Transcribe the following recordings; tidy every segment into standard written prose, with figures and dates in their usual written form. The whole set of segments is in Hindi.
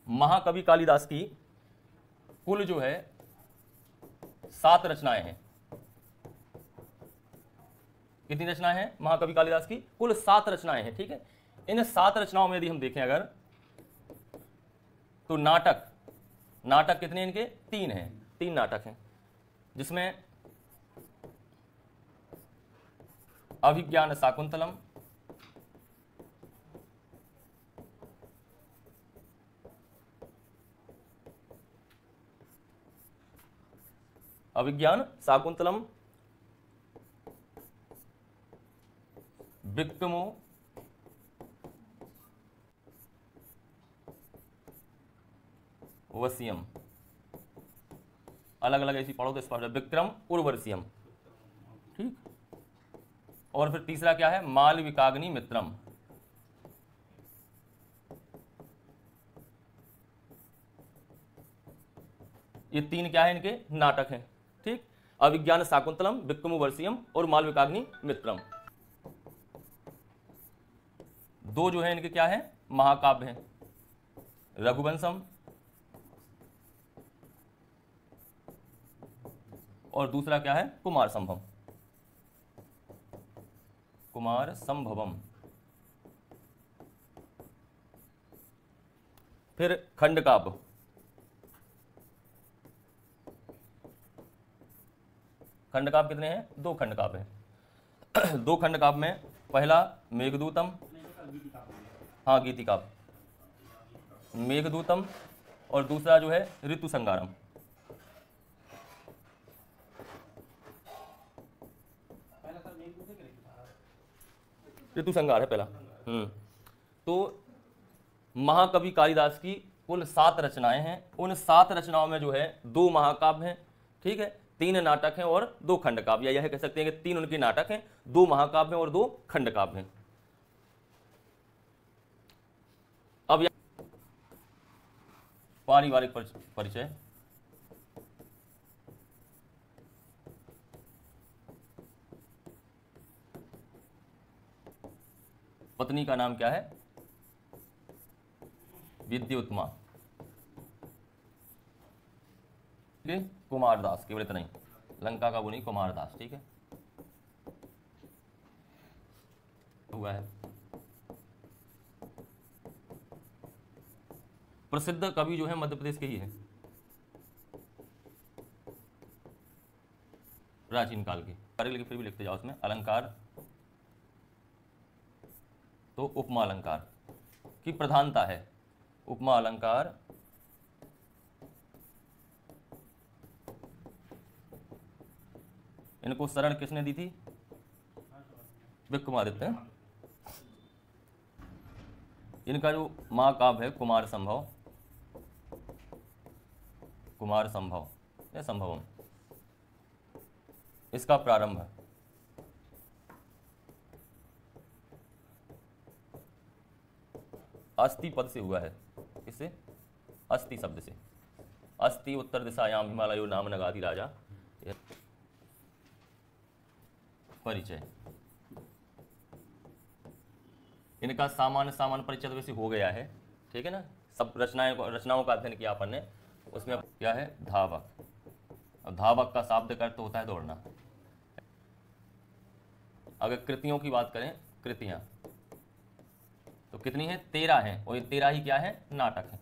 महाकवि कालिदास की कुल जो है 7 रचनाएं हैं। कितनी रचनाएं हैं महाकवि कालिदास की? कुल 7 रचनाएं हैं। ठीक है, इन 7 रचनाओं में यदि हम देखें अगर, तो नाटक कितने इनके? 3 हैं। 3 नाटक हैं, जिसमें अभिज्ञान शाकुंतलम, विक्रमो वसीयम, अलग अलग ऐसी पढ़ो तो स्पष्ट है, विक्रम उर्वशीयम। ठीक, और फिर तीसरा क्या है? मालविकाग्नि मित्रम। ये 3 क्या है? इनके नाटक हैं। ठीक, अभिज्ञान शाकुंतलम, विक्रम उर्वशीयम और मालविकाग्नि मित्रम। 2 जो है इनके क्या है? महाकाव्य हैं, रघुवंशम और दूसरा क्या है? कुमार संभवम। फिर खंडकाव्य, कितने हैं? 2 खंडकाव्य हैं। 2 खंडकाव्य में पहला मेघदूतम, हाँ गीतिकाव्य, मेघदूतम, और दूसरा जो है ऋतु संगारम। ऋतु संगार है पहला। तो महाकवि कालिदास की कुल 7 रचनाएं हैं। उन 7 रचनाओं में जो है 2 महाकाव्य हैं। ठीक है, 3 नाटक हैं और 2 खंडकाव्य, या यह कह सकते हैं कि 3 उनके नाटक हैं, 2 महाकाव्य हैं और 2 खंडकाव्य हैं। अब पारिवारिक परिचय। पत्नी का नाम क्या है? विद्युत्मा। कुमारदास, केवल इतना ही, लंका का वो नहीं, कुमारदास। ठीक है, हुआ है। प्रसिद्ध कवि जो है मध्य प्रदेश के ही है, प्राचीन काल के, लेकिन फिर भी लिखते जाओ उसमें। अलंकार तो उपमा अलंकार की प्रधानता है। उपमा अलंकार इनको शरण किसने दी थी? विक्रमादित्य। इनका जो महाकाव्य है कुमार संभव या संभवम, इसका प्रारंभ है अस्ति पद से हुआ है। इससे अस्ति शब्द से, अस्ति उत्तर दिशायाम हिमालयो नाम नगाति राजा। परिचय, इनका सामान्य परिचय तो वैसे हो गया है। ठीक है ना, सब रचनाओं का अध्ययन किया अपन ने। उसमें क्या है? धावक। अब धावक का शाब्दिक अर्थ होता है दौड़ना। अगर कृतियों की बात करें, कृतियां तो कितनी है? 13 हैं, और ये 13 ही क्या है? नाटक है।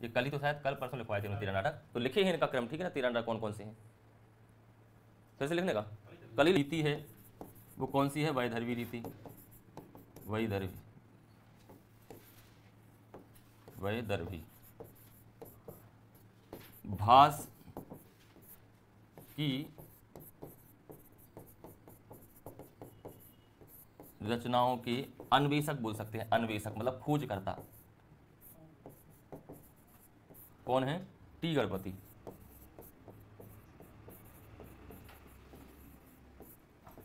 ये कल ही तो शायद कल परसों लिखवाए थे 13 नाटक, तो लिखे हैं इनका क्रम। ठीक है ना, 13 नाटक कौन कौन से हैं फिर से लिखने का। कल ही रीति है, वो कौन सी है? वैदर्भी रीति, वैदर्भी। भास की रचनाओं के अन्वेषक बोल सकते हैं। अन्वेषक मतलब खोज करता। कौन है? टी गणपति।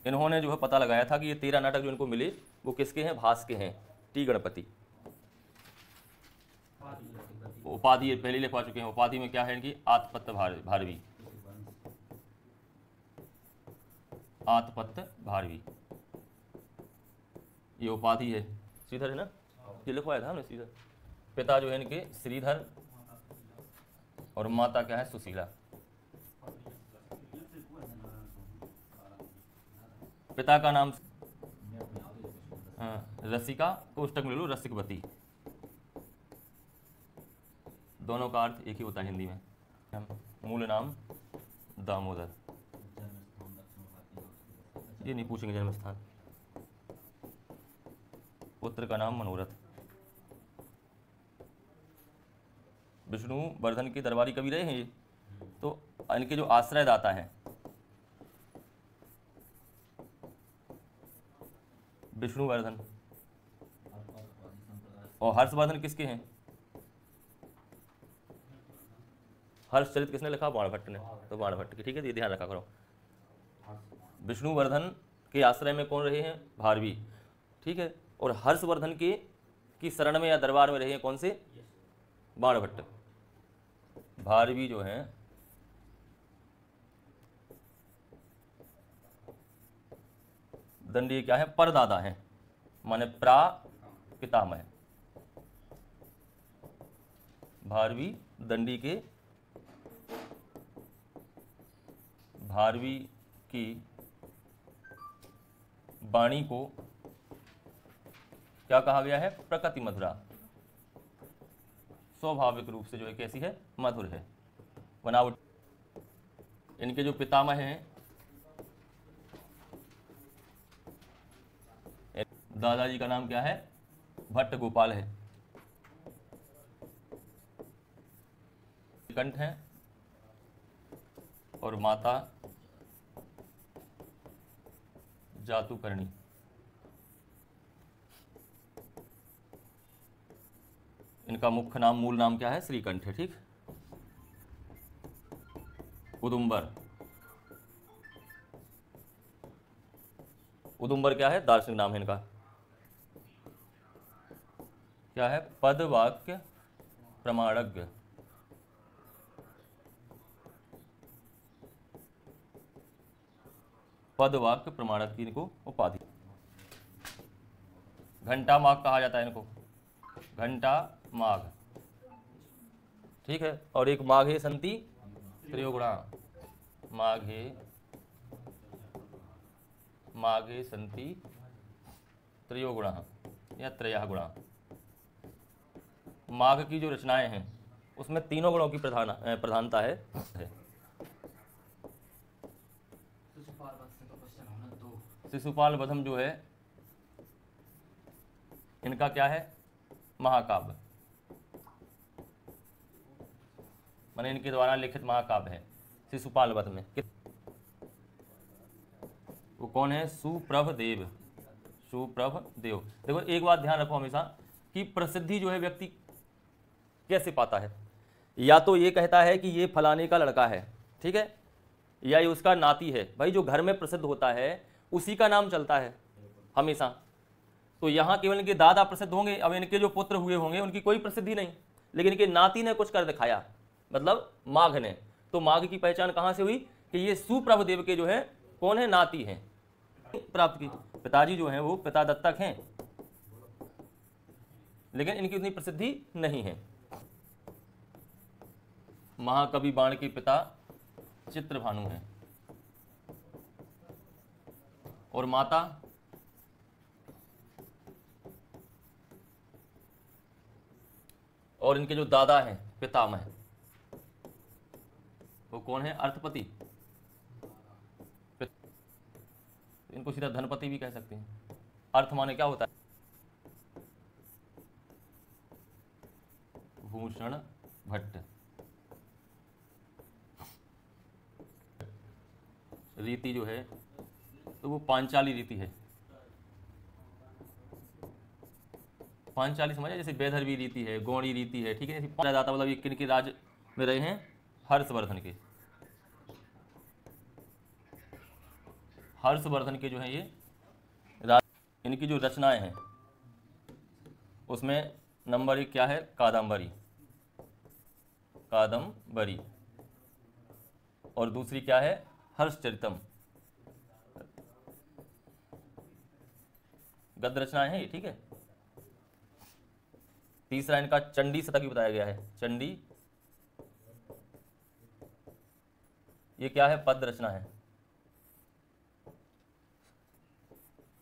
इन्होंने जो है पता लगाया था कि ये 13 नाटक जो इनको मिले वो किसके हैं? भास के हैं, टी गणपति। उपाधि ये पहले लिखवा चुके हैं। उपाधि में क्या है इनकी? आत्मपत्त भारवी, आत्मपत्त भारवी, ये उपाधि है। सीधा है ना, ये लिखवाया था हमने सीधा। पिता जो है इनके श्रीधर और माता क्या है सुशीला। पिता का नाम रसिका, कोष्टक में लो रसिकवती। दोनों का अर्थ एक ही होता है हिंदी में। मूल नाम दामोदर, ये नहीं पूछेंगे जन्म स्थान। पुत्र का नाम मनोरथ। विष्णु वर्धन के दरबारी कवि रहे हैं ये, तो इनके जो आश्रयदाता हैं विष्णुवर्धन, और हर्षवर्धन किसके हैं? हर्षचरित किसने लिखा? बाणभट्ट ने, तो बाणभट्ट की, ठीक है, ये ध्यान रखा करो। विष्णुवर्धन के आश्रय में कौन रहे हैं? भारवी, ठीक है। और हर्षवर्धन के की शरण में या दरबार में रहे हैं कौन से? बाणभट्ट। भारवी जो है दंडी क्या है? परदादा है, माने प्रा पितामह। भारवी दंडी के, भारवी की वाणी को क्या कहा गया है? प्रकृति मधुरा, स्वाभाविक रूप से जो है कैसी है? मधुर है, बनावट। इनके जो पितामह हैं दादाजी का नाम क्या है? भट्ट गोपाल है। कंठ है और माता जातुकर्णी। इनका मुख्य नाम, मूल नाम क्या है? श्रीकंठ है, ठीक। उदुम्बर, उदुम्बर क्या है? दार्शनिक नाम है इनका। क्या है? पद वाक्य प्रमाणज्ञ। पद वाक्य प्रमाणज्ञ इनको उपाधि। घंटा माघ कहा जाता है इनको, घंटा माघ, ठीक है। और एक माघे संति त्रयोगुणा, माघे, माघे संति त्रयोगुणा या त्रयः गुणा। माघ की जो रचनाएं हैं उसमें तीनों गुणों की प्रधानता है। शिशुपाल वधम जो है इनका क्या है? महाकाव्य, माने इनके द्वारा लिखित महाकाव्य है शिशुपाल वध में। वो कौन है? सुप्रभ देव, सुप्रभ देव। देखो एक बात ध्यान रखो हमेशा कि प्रसिद्धि जो है व्यक्ति कैसे पाता है। या तो ये कहता है कि ये फलाने का लड़का है, ठीक है, या ये उसका नाती है। भाई जो घर में प्रसिद्ध होता है उसी का नाम चलता है हमेशा। तो यहाँ केवल इनके दादा प्रसिद्ध होंगे, अब इनके जो पुत्र हुए होंगे उनकी कोई प्रसिद्धि नहीं, लेकिन इनके नाती ने कुछ कर दिखाया, मतलब माघ ने। तो माघ की पहचान कहाँ से हुई? कि ये सुप्रभ देव के जो है कौन है? नाती हैं, प्राप्त की। पिताजी जो हैं वो पिता दत्तक हैं, लेकिन इनकी उतनी प्रसिद्धि नहीं है। महाकवि बाण के पिता चित्रभानु हैं, और माता और इनके जो दादा हैं पितामह वो कौन है? अर्थपति। इनको सीधा धनपति भी कह सकते हैं। अर्थ माने क्या होता है? भूषण भट्ट। रीति जो है तो वो पांचाली रीति है। पांचाली समझा, जैसे वैदर्भी रीति है, गौड़ी रीति है, ठीक है। दाता मतलब ये किनके राज में रहे हैं? हर्षवर्धन के। हर्षवर्धन के जो है ये राज। इनकी जो रचनाएं हैं उसमें नंबर 1 क्या है? कादम्बरी, कादम्बरी। और दूसरी क्या है? हर्षचरितम। गद्य रचनाएं हैं ये, ठीक है। तीसरा इनका चंडी शतक भी बताया गया है। चंडी, ये क्या है? पद रचना है।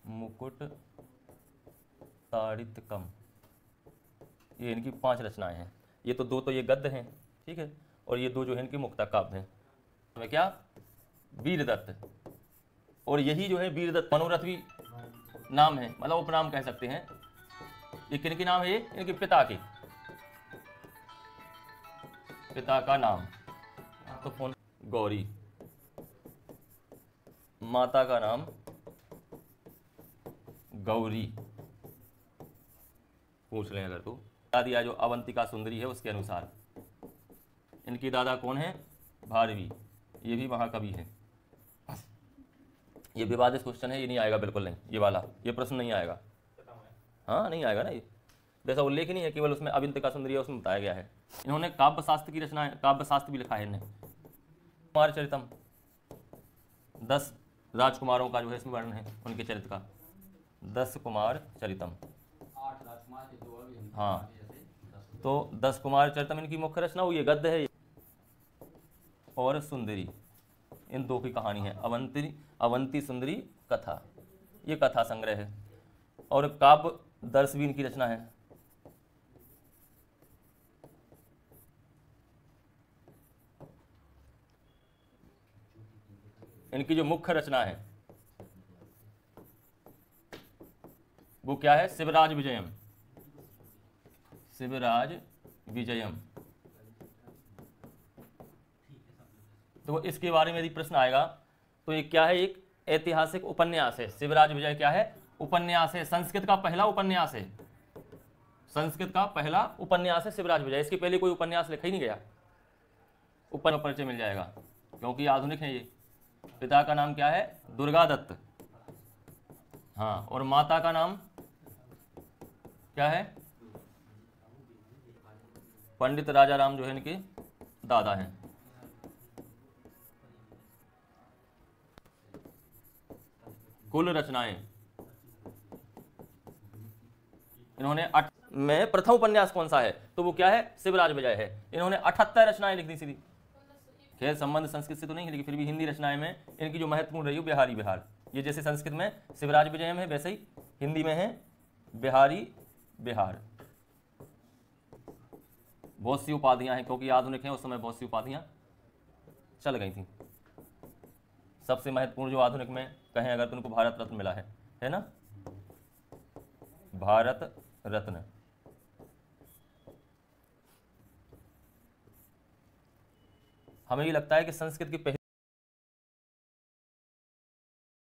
मुकुट ताड़ितकम, ये इनकी 5 रचनाएं हैं। ये तो 2 तो ये गद्य हैं, ठीक है, और ये 2 जो है इनकी मुक्ता काव्य हैं। तो क्या? वीरदत्त। और यही जो है वीरदत्त मनोरथ भी नाम है, मतलब उपनाम कह सकते हैं। ये किनके नाम है? ये इनके पिता के, पिता का नाम तो फोन गौरी, माता का नाम गौरी, पूछ लें अगर तो। दिया जो अवंतिका सुंदरी है उसके अनुसार। इनके दादा कौन है? भारवी, ये भी महाकवि है। ये विवादित क्वेश्चन है, ये नहीं आएगा, बिल्कुल नहीं, ये वाला ये प्रश्न नहीं आएगा। हाँ नहीं आएगा ना, ये जैसा उल्लेख नहीं है, केवल उसमें अवंतिका सुंदरी है उसमें बताया गया है। इन्होंने काव्य शास्त्र की रचना, काव्य शास्त्र भी लिखा है इन्हें। कुमार चरितम, 10 राजकुमारों का जो है इसमें वर्णन है, उनके चरित्र का। 10 कुमार चरितम, हाँ, तो 10 कुमार चरितम इनकी मुख्य रचना हुई है, गद्य है। और सुंदरी, इन 2 की कहानी है। अवंती सुंदरी कथा, ये कथा संग्रह है। और काव्य दर्श भी इनकी रचना है। इनकी जो मुख्य रचना है वो क्या है? शिवराज विजयम, शिवराज विजयम। तो इसके बारे में यदि प्रश्न आएगा तो ये क्या है? एक ऐतिहासिक उपन्यास है। शिवराज विजय क्या है? उपन्यास है, संस्कृत का पहला उपन्यास है। संस्कृत का पहला उपन्यास है शिवराज विजय। इसके पहले कोई उपन्यास लिखा ही नहीं गया। ऊपर परिचय मिल जाएगा क्योंकि आधुनिक है ये। पिता का नाम क्या है? दुर्गा दत्त, हाँ, और माता का नाम क्या है? पंडित राजा राम जो है इनके दादा हैं। कुल रचनाएं इन्होंने में प्रथम उपन्यास कौन सा है? तो वो क्या है? शिवराज विजय है। इन्होंने 78 रचनाएं लिख दी सीधी। खैर संबंध संस्कृत से तो नहीं है, लेकिन फिर भी हिंदी रचनाएं में इनकी जो महत्वपूर्ण रही है बिहारी बिहार। ये जैसे संस्कृत में शिवराज विजय में वैसे ही हिंदी में है बिहारी बिहार। बहुत सी उपाधियां हैं, क्योंकि आधुनिक हैं, उस समय बहुत सी उपाधियां चल गई थी। सबसे महत्वपूर्ण जो आधुनिक में कहें अगर तो उनको भारत रत्न मिला है ना? भारत रत्न। हमें ये लगता है कि संस्कृत की पहली